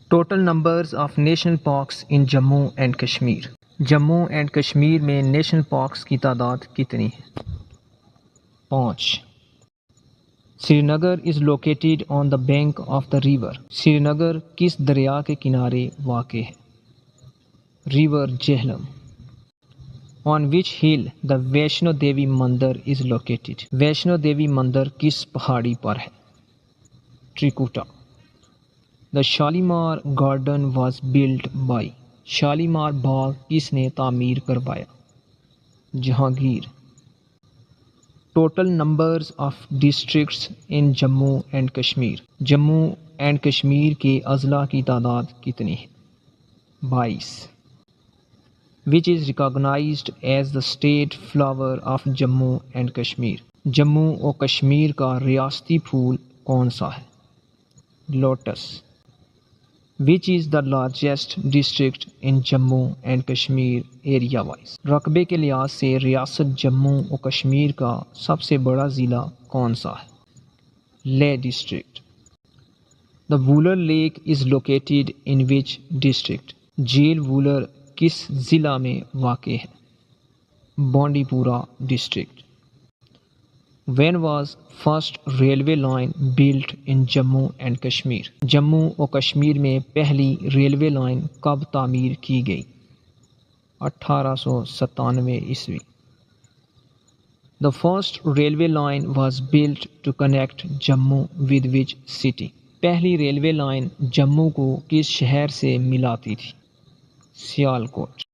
Total numbers of national parks in Jammu and Kashmir. Jammu and Kashmir میں national parks کی تعداد کتنی ہے؟ 5۔ Srinagar is located on the bank of the river. Srinagar کس دریا کے کنارے واقع ہے؟ ریور جہلم۔ آن وچ ہل دا ویشنو دیوی مندر از لوکیٹڈ۔ ویشنو دیوی مندر کس پہاڑی پر ہے؟ Trikuta. The Shalimar garden was built by. Shalimar باغ کس نے تعمیر کروایا؟ Jahangir. Total numbers of districts in Jammu and Kashmir. Jammu and Kashmir کے اضلاع کی تعداد کتنی ہے؟ 22۔ Which is recognised as the state flower of Jammu and Kashmir. Jammu و کشمیر کا ریاستی پھول کون سا ہے؟ Lotus. Which is the largest district in Jammu and Kashmir area wise. رقبے کے لحاظ سے ریاست جموں و کشمیر کا سب سے بڑا ضلع کون سا ہے؟ Leh district. The Wular lake is located in which district. جھیل وولر کس ضلع میں واقع ہے؟ Bandipora district. When was first railway line built in Jammu and Kashmir? Jammu و کشمیر میں پہلی ریلوے لائن کب تعمیر کی گئی؟ 1897 عیسوی۔ The first railway line was built to connect Jammu with which city؟ پہلی ریلوے لائن جموں کو کس شہر سے ملاتی تھی؟ سیالکوٹ۔